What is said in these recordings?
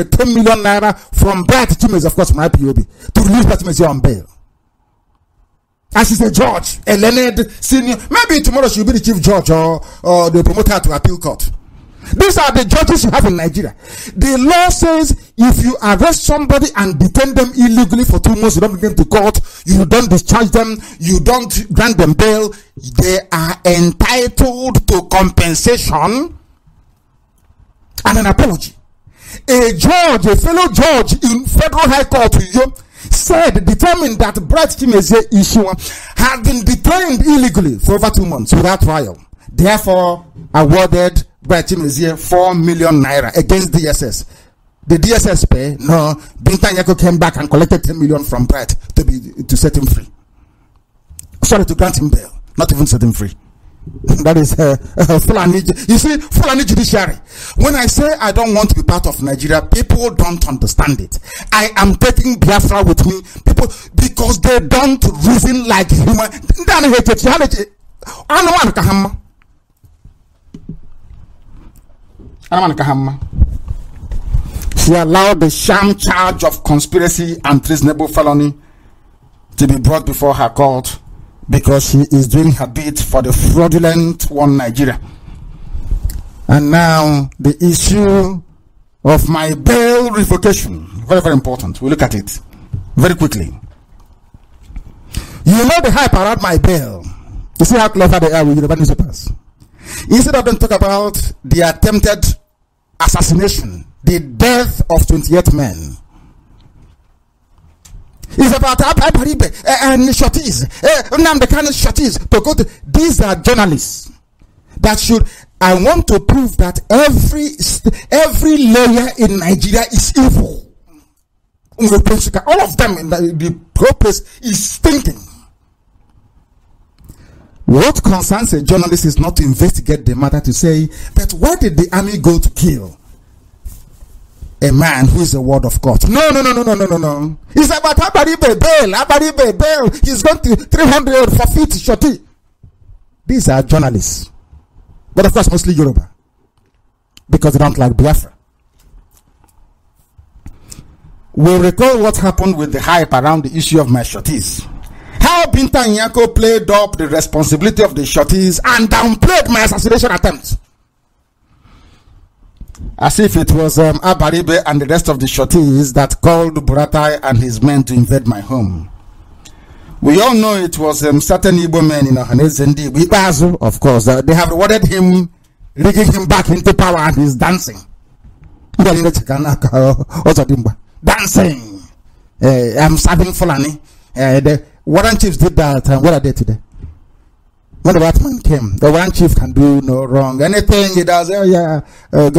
collected 10 million naira from Bright Chimezie, of course, from IPOB, to release Bright Chimezie on bail. And she's a judge, a learned senior. Maybe tomorrow she'll be the chief judge or the promoter to appeal court. These are the judges you have in Nigeria. The law says if you arrest somebody and detain them illegally for 2 months, you don't bring them to court, you don't discharge them, you don't grant them bail, they are entitled to compensation and an apology. A judge, a fellow judge in Federal High Court determined that Bright Chimezie issue had been detained illegally for over 2 months without trial. Therefore, awarded Bright Chimezie 4 million naira against DSS. The DSS pay? No. Binta Nyako came back and collected 10 million from Bright to set him free. Sorry, to grant him bail, not even set him free. That is Fulani. You see, Fulani judiciary. When I say I don't want to be part of Nigeria, people don't understand it. I am taking Biafra with me, people, because they don't reason like human. She allowed the sham charge of conspiracy and treasonable felony to be brought before her court because she is doing her bit for the fraudulent one Nigeria. And now the issue of my bail revocation, very, very important. We look at it very quickly. You know the hype around my bail. You see how clever they are with the newspapers. Instead of them talk about the attempted assassination, the death of 28 men, it's about Abaribe and shorties, Nnamdi Kanu shorties to go to. These are journalists that should. I want to prove that every layer in Nigeria is evil. All of them in the purpose is thinking. What concerns a journalist is not to investigate the matter, to say, but why did the army go to kill a man who is the word of God? No. It's about Abaribe bail. He's going to 300 forfeit shorty. These are journalists. But of course, mostly Yoruba. Because they don't like Biafra. We recall what happened with the hype around the issue of my shorties. How Binta Nyako played up the responsibility of the shorties and downplayed my assassination attempt. As if it was Abaribe and the rest of the shorties that called Buratai and his men to invade my home. We all know it was certain Igbo men in Ohanezendi, of course. They have rewarded him, rigging him back into power, and he's dancing. Dancing. I'm serving Fulani. The warrant chiefs did that, and what are they today? When the white man came, the warrant chief can do no wrong. Anything he does, go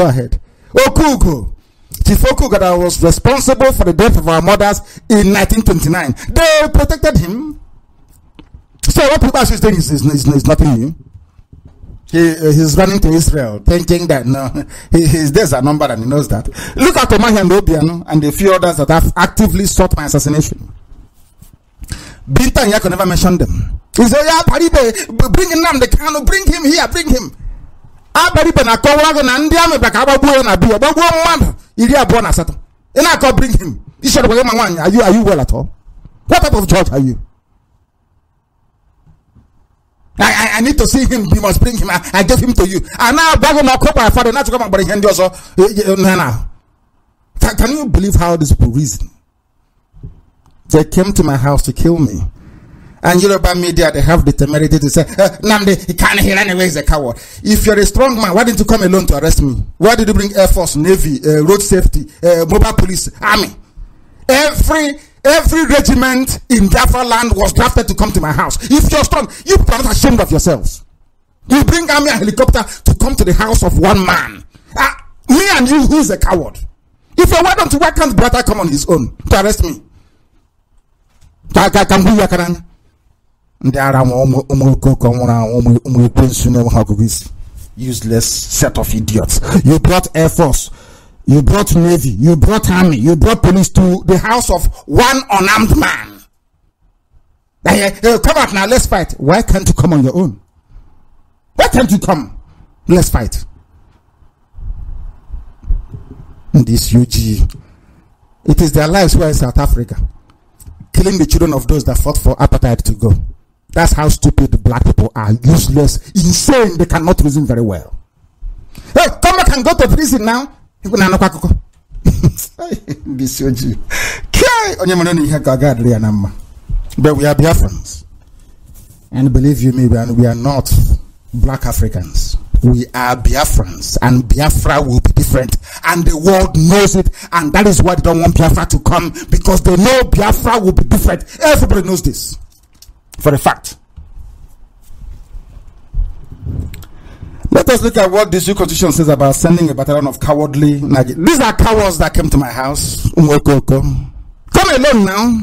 ahead. Okuko. Chief Okuko that was responsible for the death of our mothers in 1929. They protected him. So what people are saying is nothing new. He's running to Israel thinking that his days are numbered and he knows that. Look at Omahi and Obiano and a few others that have actively sought my assassination. Binta Nyako never mentioned them. He said, bring Nnamdi Kanu, bring him here, bring him. Bring him. Are you well at all? What type of judge are you? I need to see him. You must bring him. I gave him to you. And now father not to come and bring him also. Can you believe how these people reason? They came to my house to kill me. And Yoruba media, they have the temerity to say, Nnamdi, he can't hear anyway, he's a coward. If you're a strong man, why didn't you come alone to arrest me? Why did you bring Air Force, Navy, road safety, mobile police, army? Every regiment in Biafra land was drafted to come to my house. If you're strong, you are not ashamed of yourselves. You bring army and helicopter to come to the house of one man. Me and you, who is a coward? If you're why can't brother come on his own to arrest me? Useless set of idiots. You brought Air Force, you brought Navy, you brought Army, you brought police to the house of one unarmed man. Come out now, let's fight. Why can't you come on your own? Why can't you come? Let's fight. This UG. It is their lives who are in South Africa, killing the children of those that fought for apartheid to go. That's how stupid the black people are. Useless, insane. They cannot reason very well. Hey, come back and go to prison now. This UG. But we are Biafrans. And believe you me, we are not black Africans. We are Biafrans, and Biafra will be different, and the world knows it, and that is why they don't want Biafra to come, because they know Biafra will be different. Everybody knows this for a fact. Let us look at what this new constitution says about sending a battalion of cowardly Nigerians. These are cowards that came to my house. Come alone now.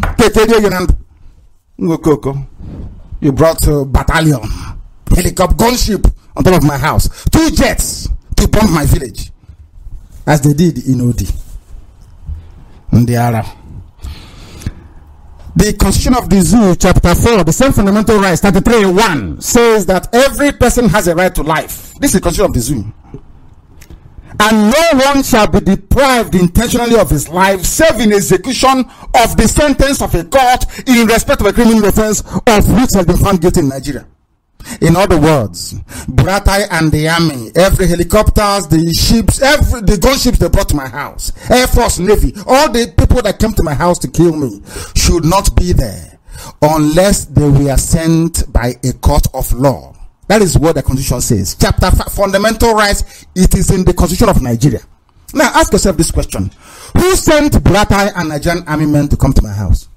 You brought a battalion, helicopter, gunship on top of my house, 2 jets to bomb my village, as they did in Odi. The Constitution of the Zoo, Chapter 4, the same fundamental rights, 33:1, says that every person has a right to life. This is the Constitution of the Zoo. And no one shall be deprived intentionally of his life, save in execution of the sentence of a court in respect of a criminal offense of which has been found guilty in Nigeria. In other words, Buratai and the army, every helicopters, the ships, the gunships they brought to my house, Air Force, Navy, all the people that came to my house to kill me should not be there unless they were sent by a court of law. That is what the Constitution says. Chapter 5, Fundamental Rights, it is in the Constitution of Nigeria. Now ask yourself this question. Who sent Buratai and Nigerian army men to come to my house?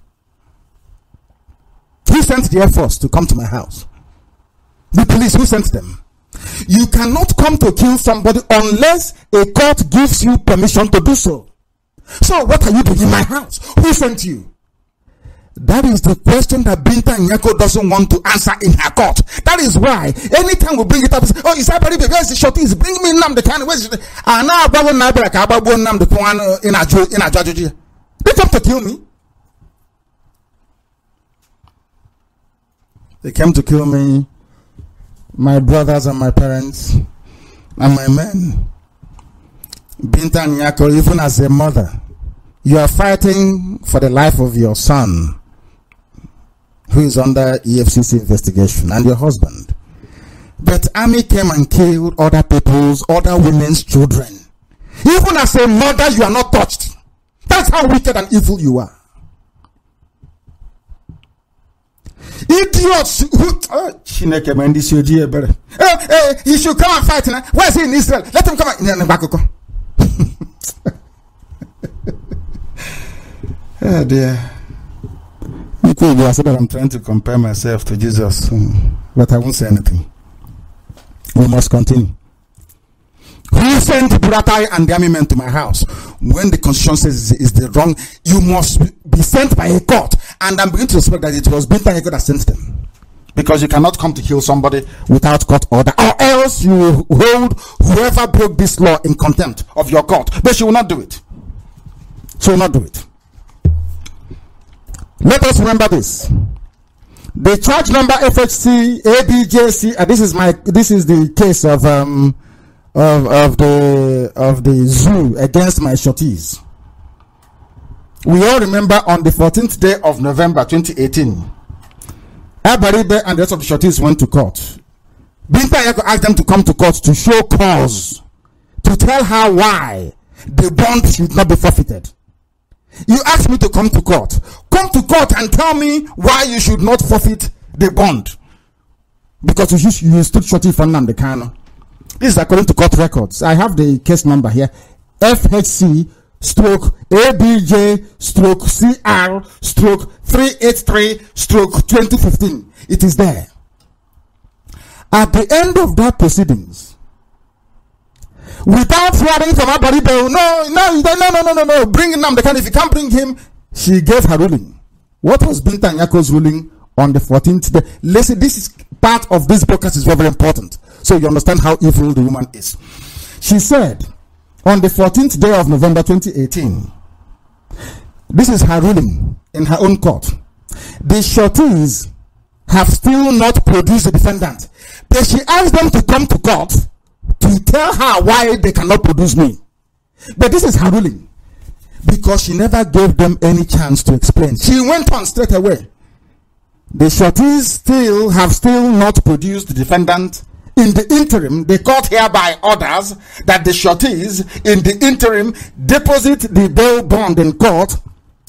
Who sent the Air Force to come to my house? The police, who sent them? You cannot come to kill somebody unless a court gives you permission to do so. So what are you doing in my house? Who sent you? That is the question that Binta Nyako doesn't want to answer in her court. That is why anytime we bring it up, oh, is that baby? Where's the shorty? Is bring me Nnamdi Kanu? Where's the and now Nnamdi Kanu in a judge? They come to kill me. They came to kill me, my brothers and my parents and my men. Binta Nyako, even as a mother, you are fighting for the life of your son, who is under EFCC investigation, and your husband. But army came and killed other people's, other women's children. Even as a mother, you are not touched. That's how wicked and evil you are. Idiots who he should come and fight now. Where is he in Israel? Let him come and oh dear. I said that I'm trying to compare myself to Jesus, but I won't say anything. We must continue. Who sent Buratai and the army men to my house? When the Constitution says is the wrong, you must be sent by a court. And I'm beginning to suspect that it was Binta Nyako that sent them. Because you cannot come to kill somebody without court order, or else you hold whoever broke this law in contempt of your court. But she will not do it. She will not do it. Let us remember this. The charge number FHC ABJC, this is the case of the zoo against my shorties. We all remember on the 14th day of November 2018, Abaribe and the rest of the shorties went to court. Binta Nyako asked them to come to court to show cause, to tell her why the bond should not be forfeited. You asked me to come to court. Come to court and tell me why you should not forfeit the bond. Because you stood shorty for Nnamdi Kanu. This is according to court records. I have the case number here. FHC stroke ABJ stroke CR stroke 383 stroke 2015. It is there. At the end of that proceedings, without hearing from everybody, no, bring Nnamdi Kanu. If you can't bring him, she gave her ruling. What was Binta Nyako's ruling on the 14th day? Listen, this is part of this podcast is very, very important, so you understand how evil the woman is. She said on the 14th day of November 2018, this is her ruling in her own court. The shorties have still not produced the defendant, but she asked them to come to court to tell her why they cannot produce me. But this is her ruling. Because she never gave them any chance to explain. She went on straight away. The shorties still not produced the defendant. In the interim, the court hereby orders that the shorties in the interim deposit the bail bond in court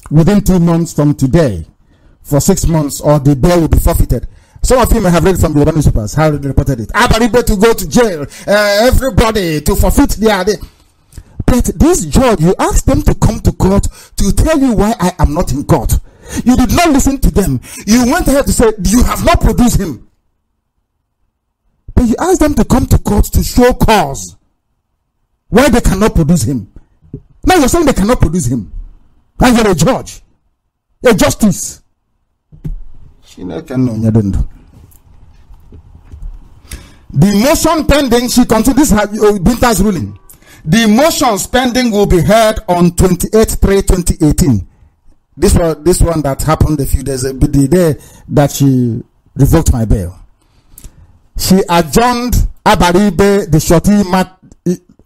within 2 months from today. For 6 months, or the bail will be forfeited. Some of you may have read from the newspapers how they reported it. Abaribe to go to jail. Everybody to forfeit their day. But this judge, you asked them to come to court to tell you why I am not in court. You did not listen to them. You went ahead to say you have not produced him. But you asked them to come to court to show cause why they cannot produce him. Now you're saying they cannot produce him. And you're a judge, a justice. The motion pending, she continued, this is Binta's ruling. The motions pending will be heard on 28/3/2018. This one that happened a few days ago, the day that she revoked my bail. She adjourned Abaribe, the shorty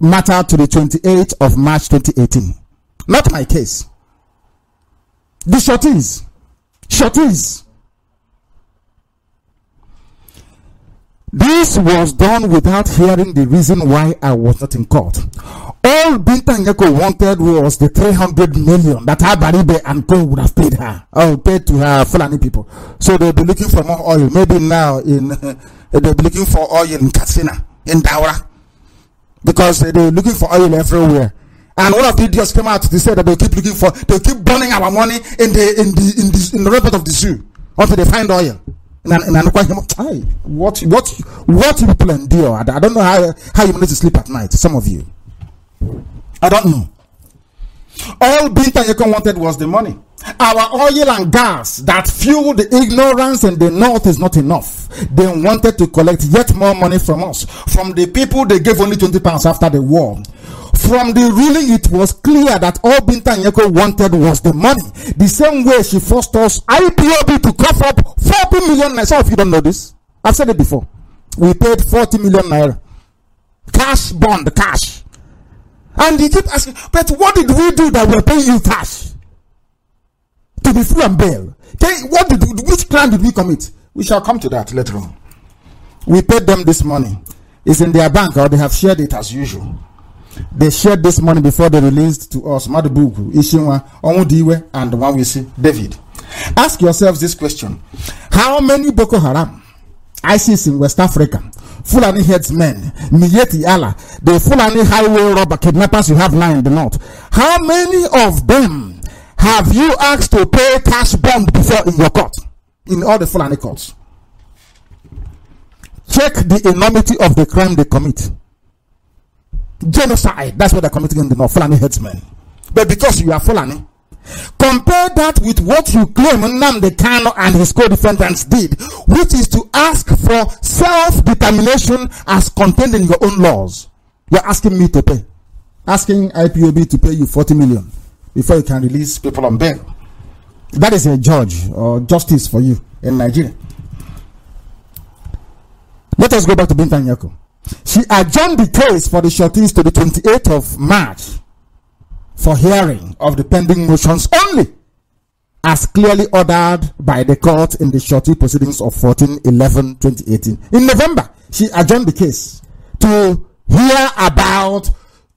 matter, to the 28th of March 2018. Not my case. The shorties. This was done without hearing the reason why I was not in court. All Binta Nyeko wanted was the 300 million that Abaribe and Co would have paid her, or paid to her Fulani people. So they'll be looking for more oil. Maybe now they'll be looking for oil in Katsina, in Daura, because they're looking for oil everywhere. And one of the idiots came out to say that they'll keep burning our money in the report of the zoo until they find oil. What you people endure? I don't know how you manage to sleep at night. Some of you, I don't know. All Binta Nyeko wanted was the money. Our oil and gas that fuel the ignorance in the north is not enough. They wanted to collect yet more money from us, from the people they gave only 20 pounds after the war. From the ruling, it was clear that all Binta Nyeko wanted was the money. The same way she forced us, IPOB, to cough up 40 million naira. Some of you don't know this. I've said it before. We paid 40 million naira. Cash bond, cash. And they keep asking, but what did we do that we're paying you cash? To be free and bail. Okay, which crime did we commit? We shall come to that later on. We paid them this money. It's in their bank, or they have shared it as usual. They shared this money before they released to us Madubuku, Ishinwa, Omudiwe, and the one we see, David. Ask yourselves this question. How many Boko Haram, ISIS in West Africa, Fulani headsmen, Miyeti Allah, the Fulani highway robber kidnappers you have now in the north, how many of them have you asked to pay cash bond before in your court? In all the Fulani courts. Check the enormity of the crime they commit. Genocide, that's what they're committing in the north, Fulani headsmen. But because you are Fulani, compare that with what you claim Nnamdi Kanu and his co-defendants did, which is to ask for self-determination as contained in your own laws. You're asking me to pay, asking IPOB to pay you 40 million before you can release people on bail. That is a judge or justice for you in Nigeria. Let us go back to Binta Nyeko. She adjourned the case for the shorties to the 28th of March for hearing of the pending motions only, as clearly ordered by the court in the shorty proceedings of 14/11/2018. In November, she adjourned the case to hear about,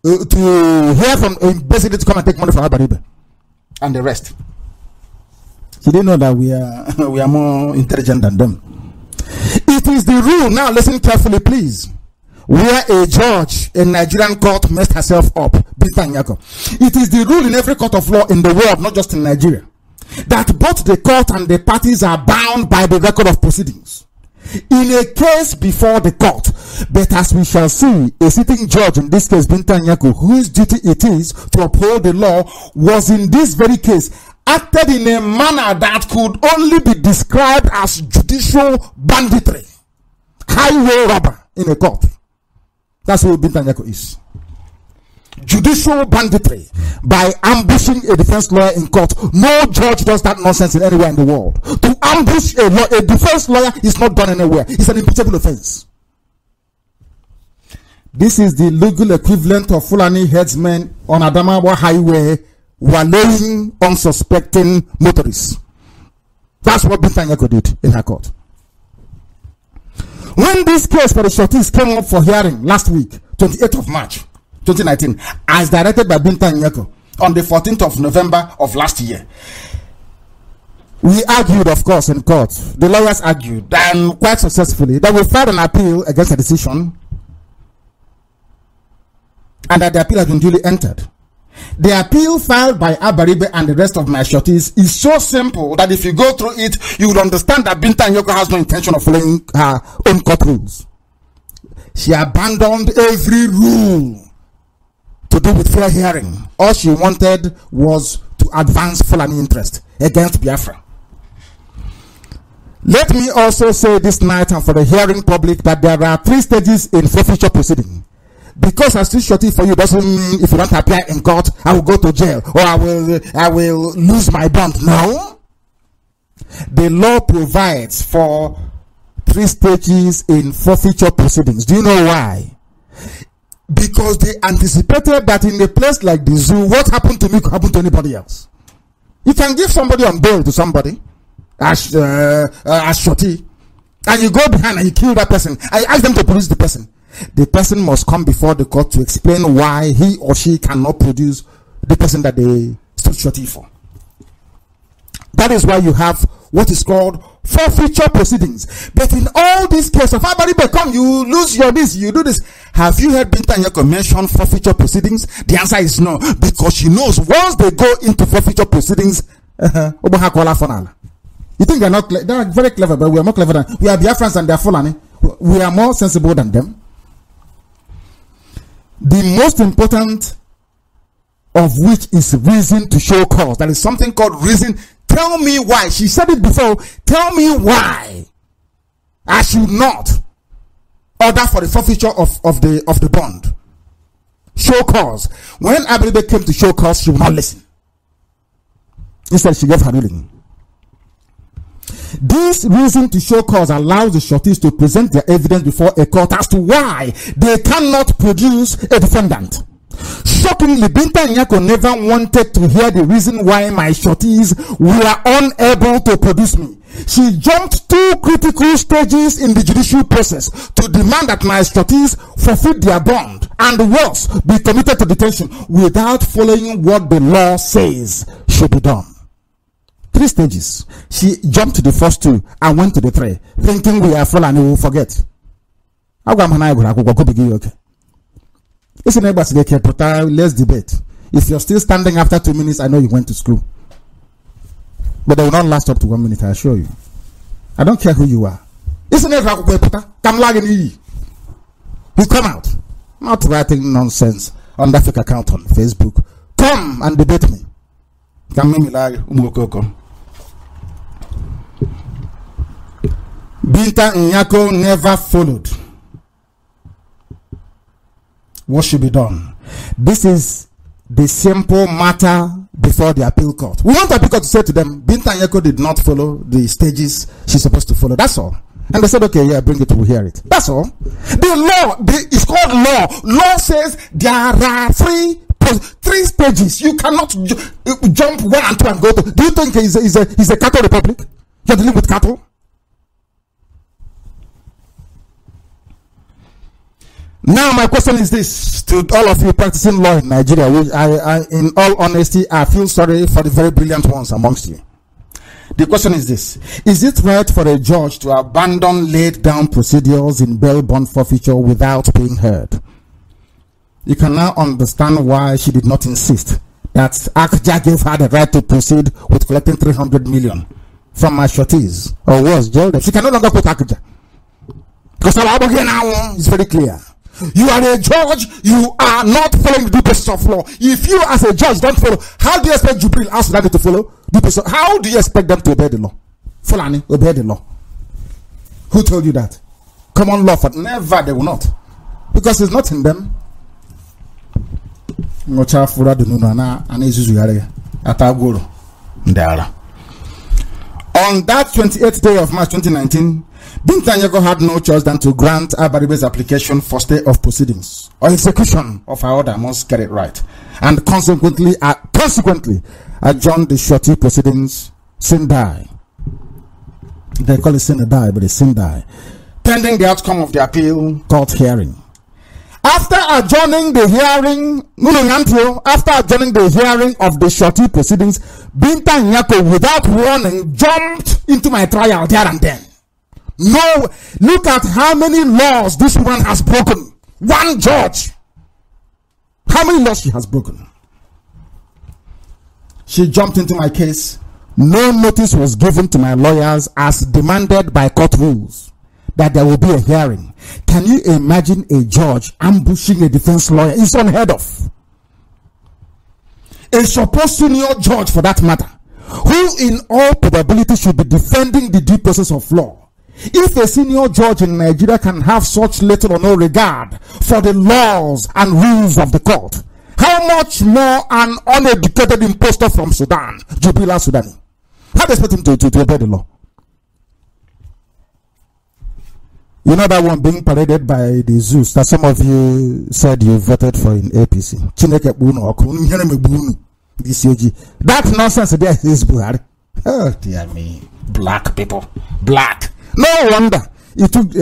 to hear from, basically to come and take money from Abaribe and the rest. She didn't know that we are more intelligent than them. It is the rule, now listen carefully please, where a judge in Nigerian court messed herself up, Binta Nyeko. It is the rule in every court of law in the world, not just in Nigeria, that both the court and the parties are bound by the record of proceedings in a case before the court. But as we shall see, a sitting judge, in this case Binta Nyeko, whose duty it is to uphold the law, was in this very case acted in a manner that could only be described as judicial banditry, highway robber in a court. That's what Binta Nyeko is. Judicial banditry by ambushing a defense lawyer in court. No judge does that nonsense in anywhere in the world. To ambush a defense lawyer is not done anywhere. It's an impeachable offense. This is the legal equivalent of Fulani headsmen on Adamawa Highway waylaying unsuspecting motorists. That's what Binta Nyako did in her court. When this case for the shorties came up for hearing last week, 28th of March 2019, as directed by Binta Nyako on the 14th of November of last year, we argued, of course, in court. The lawyers argued, and quite successfully, that we filed an appeal against the decision, and that the appeal has been duly entered. The appeal filed by Abaribe and the rest of my shorties is so simple that if you go through it, you will understand that Binta Nyako has no intention of following her own court rules. She abandoned every rule to do with fair hearing. All she wanted was to advance Fulani interest against Biafra. Let me also say this night and for the hearing public that there are 3 stages in forfeiture proceeding. Because I still shorty for you doesn't mean if you don't appear in court, I will go to jail or I will lose my bond. No. The law provides for 3 stages in forfeiture proceedings. Do you know why? Because they anticipated that in a place like the zoo, what happened to me could happen to anybody else. You can give somebody on bail to somebody as shorty, and you go behind and you kill that person. I ask them to produce the person. The person must come before the court to explain why he or she cannot produce the person that they stood shorty for. That is why you have what is called forfeiture proceedings. But in all these cases of Abaribe, come, you lose your this, you do this. Have you heard Binta Nyako mention forfeiture proceedings? The answer is no, because she knows once they go into forfeiture proceedings, you think they're not? They're very clever, but we are more clever than we are. Biafrans and they're Fulani. We are more sensible than them. The most important of which is reason to show cause. That is something called reason. Tell me why. She said it before. Tell me why I should not order for the forfeiture of the bond. Show cause. When Abaribe came to show cause, she would not listen. Instead, she gave her ruling. This reason to show cause allows the shorties to present their evidence before a court as to why they cannot produce a defendant. Shockingly, Binta Nyako never wanted to hear the reason why my shorties were unable to produce me. She jumped 2 critical stages in the judicial process to demand that my shorties forfeit their bond and worse, be committed to detention without following what the law says should be done. 3 stages. She jumped to the first 2 and went to the 3, thinking we are full and we will forget. Let's debate. If you're still standing after 2 minutes, I know you went to school. But they will not last up to 1 minute, I assure you. I don't care who you are. Isn't it? You come out. Not writing nonsense on that fake account on Facebook. Come and debate me. Binta Nyako never followed what should be done. This is the simple matter before the appeal court. We want the appeal court to say to them, Binta Nyako did not follow the stages she's supposed to follow. That's all. And they said, okay, yeah, bring it, we'll hear it. That's all. The law, it's called law. Law says there are 3 stages. You cannot jump 1 and 2 and go to. Do you think he's a cattle republic? You're dealing with cattle? Now my question is this to all of you practicing law in Nigeria, which I in all honesty, I feel sorry for the very brilliant ones amongst you. The question is this: is it right for a judge to abandon laid down procedures in bail bond forfeiture without being heard? You can now understand why she did not insist that Akja gave her the right to proceed with collecting 300 million from my shorties, or worse, jail them. She can no longer quote Akja. Because now is very clear. You are a judge, you are not following the due process of law. If you as a judge don't follow, how do you expect Jubril ask them to follow due process? How do you expect them to obey the law? Fulani, obey the law. Who told you that? Common law, for never, they will not. Because it's not in them. On that 28th day of March 2019, Binta Nyako had no choice than to grant Abaribe's application for stay of proceedings or execution of her order, must get it right, and consequently adjourned the shorty proceedings Sindai. They call it Sindai, but it's Sindai, pending the outcome of the appeal court hearing. After adjourning the hearing, of the shorty proceedings, Binta Nyako, without warning, jumped into my trial there and then. No, look at how many laws this woman has broken. One judge. How many laws she has broken? She jumped into my case. No notice was given to my lawyers as demanded by court rules that there will be a hearing. Can you imagine a judge ambushing a defense lawyer? It's unheard of. A supposed senior judge, for that matter, who in all probability should be defending the due process of law. If a senior judge in Nigeria can have such little or no regard for the laws and rules of the court, how much more an uneducated impostor from Sudan, Jubilee Sudani? How do you expect him to obey the law? You know that one being paraded by the Zeus that some of you said you voted for in APC. That nonsense there is Buhari. Oh dear me. Black people. Black. No wonder it took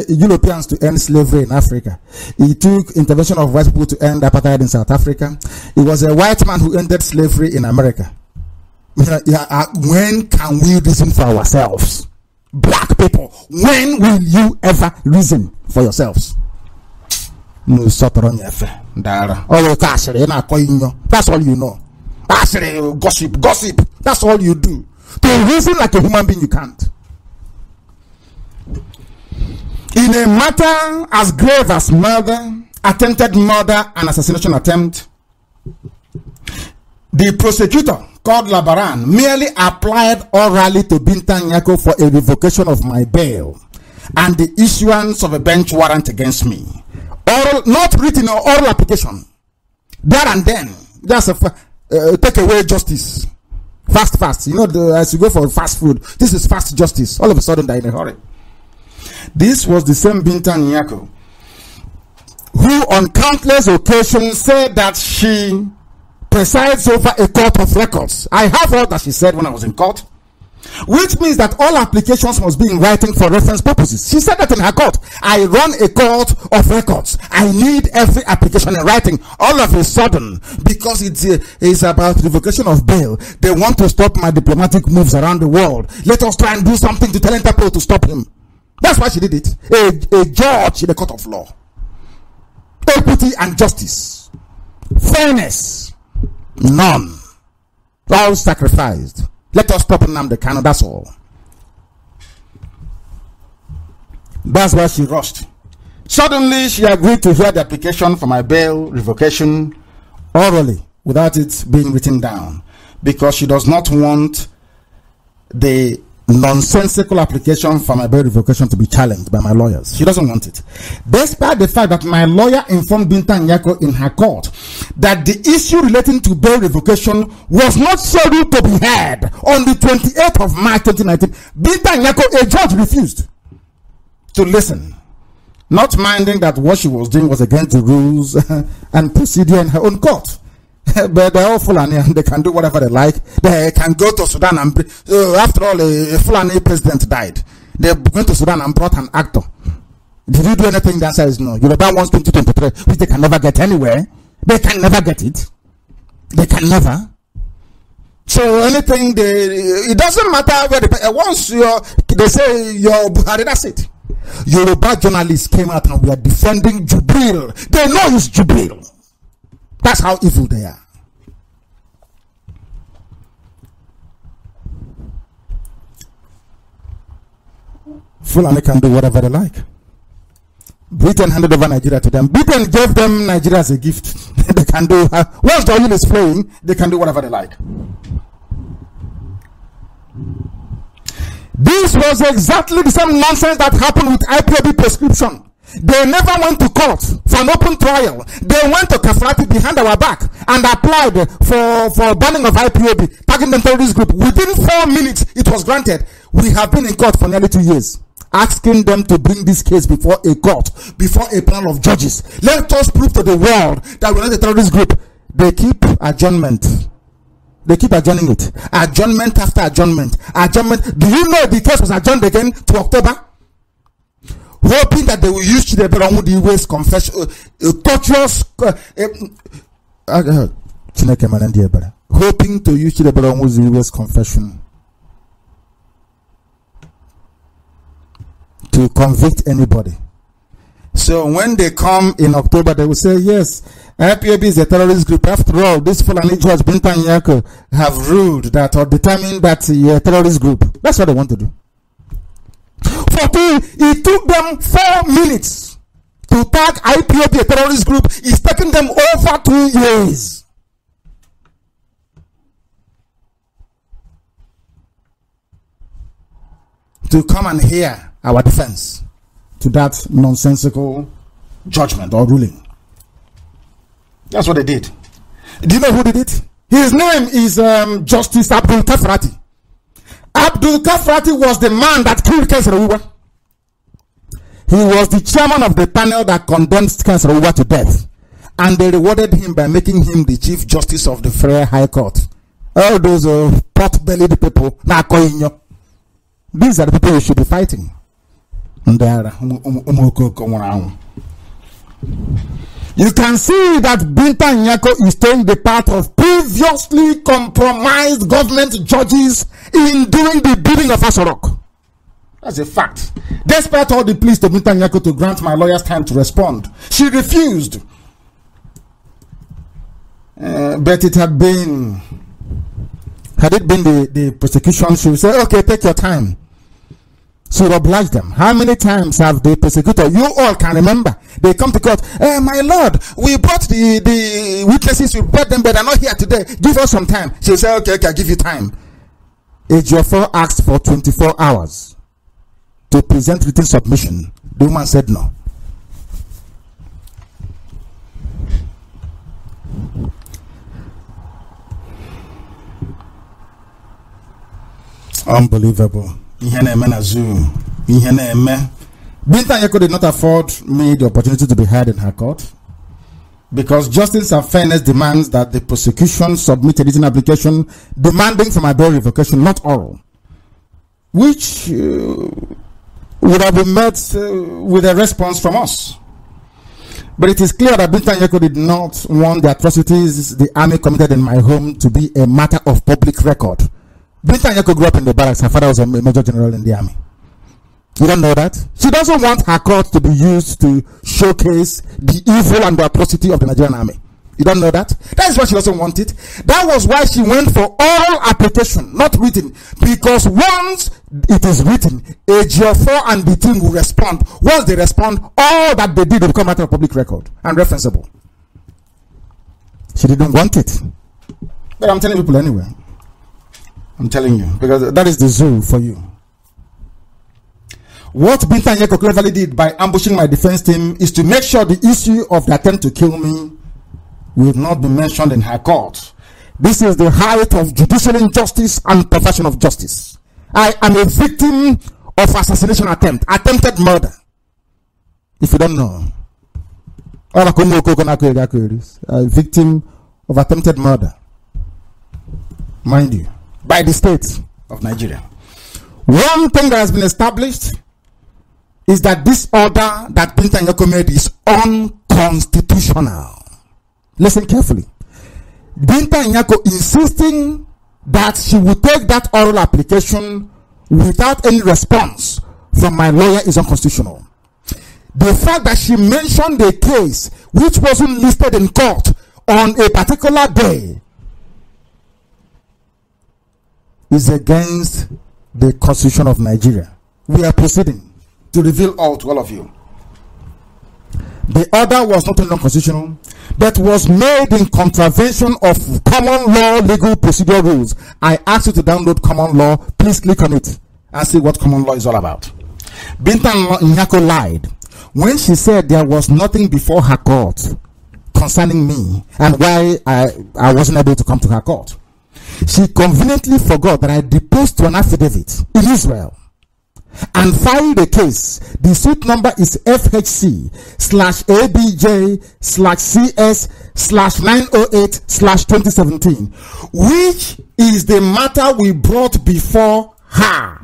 Europeans to end slavery in Africa. It took intervention of white people to end apartheid in South Africa. It was a white man who ended slavery in America. When can we reason for ourselves? Black people, when will you ever reason for yourselves? That's all you know. Gossip. That's all you do. To reason like a human being, you can't. In a matter as grave as murder, attempted murder, and assassination attempt, the prosecutor, called Labaran, merely applied orally to Binta Nyako for a revocation of my bail and the issuance of a bench warrant against me. Oral, not written or oral application. There and then, just take away justice. Fast. You know, as you go for fast food, this is fast justice. All of a sudden, they're in a hurry. This was the same Binta Nyako who on countless occasions said that she presides over a court of records. I have heard that she said when I was in court, which means that all applications must be in writing for reference purposes. She said that in her court. I run a court of records. I need every application in writing. All of a sudden, because it's about revocation of bail, they want to stop my diplomatic moves around the world. Let us try and do something to tell Interpol to stop him. That's why she did it. A judge in the court of law. Equity and justice. Fairness. None. All sacrificed. Let us stop Nnamdi Kanu, that's all. That's why she rushed. Suddenly, she agreed to hear the application for my bail revocation orally, without it being written down, because she does not want the nonsensical application for my bail revocation to be challenged by my lawyers. She doesn't want it. Despite the fact that my lawyer informed Binta Nyako in her court that the issue relating to bail revocation was not scheduled to be heard on the 28th of March 2019, Binta Nyako, a judge, refused to listen, not minding that what she was doing was against the rules and procedure in her own court. But they're all Fulani and they can do whatever they like. They can go to Sudan and after all, a Fulani president died. They went to Sudan and brought an actor. Did you do anything? The answer is no. Yoruba wants 2023, which they can never get anywhere. They can never get it. They can never. So anything it doesn't matter where once they say you're Buhari, that's it. Yoruba journalists came out and we are defending Jubril. They know it's Jubril. That's how evil they are. Fulani can do whatever they like. Britain handed over Nigeria to them. Britain gave them Nigeria as a gift. They can do, once the oil is flowing, they can do whatever they like. This was exactly the same nonsense that happened with IPOB prescription. They never went to court for an open trial. They went to Kafrati behind our back and applied for banning of IPOB, tagging them terrorist group. Within 4 minutes, it was granted. We have been in court for nearly 2 years. asking them to bring this case before a court, before a panel of judges. Let us prove to the world that we're not a terrorist group. They keep adjournment. They keep adjourning it. Adjournment after adjournment. Adjournment. Do you know the case was adjourned again to October? Hoping that they will use the ways confession, torturous, hoping to use the ways confession to convict anybody. So when they come in October, they will say, yes, IPOB is a terrorist group. After all, this Fulani Judge Binta Nyako have ruled that or determined that you're a terrorist group. That's what they want to do. It took them 4 minutes to tag IPOB a terrorist group. It's taking them over 2 years. To come and hear our defense to that nonsensical judgment or ruling. That's what they did. Do you know who did it? His name is Justice Abdul Kafrati. Abdul Kafrati was the man that killed Kensaruwa. He was the chairman of the panel that condemned Kensaruwa to death. And they rewarded him by making him the Chief Justice of the Freya High Court. All those pot-bellied people, these are the people who should be fighting. You can see that Binta Nyako is taking the part of previously compromised government judges in doing the bidding of Asorok. That's a fact. Despite all the pleas to Binta Nyako to grant my lawyers time to respond, she refused. But it had been, the prosecution, she would say, okay, take your time. So oblige them. How many times have they persecuted? You all can remember. They come to court. My lord, we brought the witnesses, we brought them, but they're not here today. Give us some time. She'll say, okay, I'll give you time. Ejiofor asked for 24 hours to present written submission. The woman said no. Unbelievable. Binta Nyako did not afford me the opportunity to be heard in her court because justice and fairness demands that the prosecution submit a written application demanding for my bail revocation, not oral, which would have been met with a response from us. But it is clear that Binta Nyako did not want the atrocities the army committed in my home to be a matter of public record. Binta Nyako grew up in the barracks. Her father was a major general in the army. You don't know that? She doesn't want her court to be used to showcase the evil and the atrocity of the Nigerian army. You don't know that? That is why she doesn't want it. That was why she went for oral application, not written. Because once it is written, Ejiofor and the team will respond. Once they respond, all that they did will become matter of public record and referenceable. She didn't want it. But I'm telling people anyway. I'm telling you, because that is the zoo for you. What Binta Nyako cleverly did by ambushing my defense team is to make sure the issue of the attempt to kill me will not be mentioned in her court. This is the height of judicial injustice and perversion of justice. I am a victim of assassination attempt, attempted murder. If you don't know, a victim of attempted murder, mind you, by the state of Nigeria. One thing that has been established is that this order that Binta Nyako made is unconstitutional. Listen carefully. Binta Nyako insisting that she would take that oral application without any response from my lawyer is unconstitutional. The fact that she mentioned a case which wasn't listed in court on a particular day is against the Constitution of Nigeria. We are proceeding to reveal all to all of you. The order was not only unconstitutional, but was made in contravention of common law legal procedural rules. I ask you to download common law. Please click on it and see what common law is all about. Binta Nyako lied when she said there was nothing before her court concerning me and why I wasn't able to come to her court. She conveniently forgot that I deposed to an affidavit in Israel and filed a case. The suit number is FHC/ABJ/CS/908/2017, which is the matter we brought before her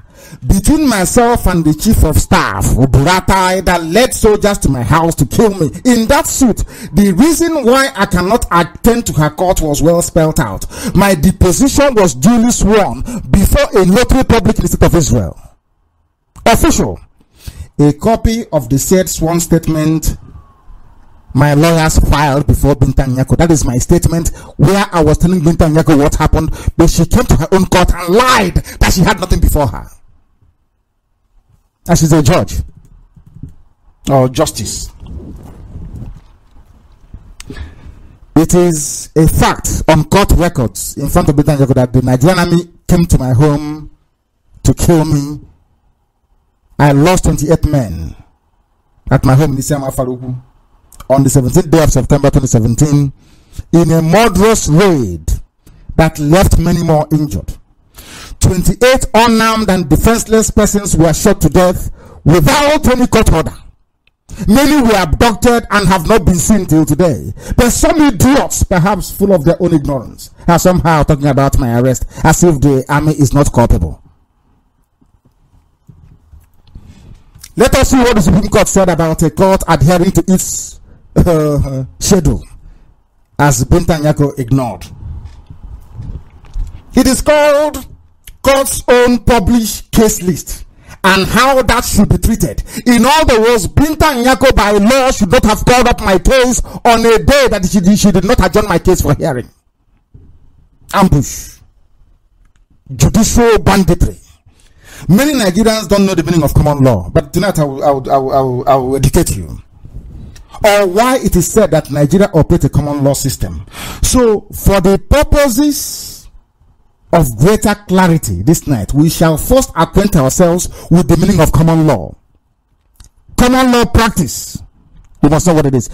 between myself and the chief of staff, Buratai, that led soldiers to my house to kill me. In that suit, the reason why I cannot attend to her court was well spelled out. My deposition was duly sworn before a notary public in the state of Israel. Official. A copy of the said sworn statement my lawyers filed before Binta Nyako. That is my statement where I was telling Binta Nyako what happened, but she came to her own court and lied that she had nothing before her. And she's a judge or justice. It is a fact on court records in front of Binta Nyako that the Nigerian army came to my home to kill me. I lost 28 men at my home in Isiama Faruku on the 17th day of September 2017 in a murderous raid that left many more injured. 28 unarmed and defenseless persons were shot to death without any court order. Many were abducted and have not been seen till today. But some idiots, perhaps full of their own ignorance, are somehow talking about my arrest as if the army is not culpable. Let us see what the Supreme Court said about a court adhering to its schedule, as Binta Nyako ignored. It is called Court's Own Published Case List and how that should be treated. In other words, Binta Nyako by law should not have called up my case on a day that she did not adjourn my case for hearing. Ambush. Judicial banditry. Many Nigerians don't know the meaning of common law, but tonight I will educate you. Or why it is said that Nigeria operates a common law system. So, for the purposes of greater clarity this night, we shall first acquaint ourselves with the meaning of common law. Common law practice. We must know what it is.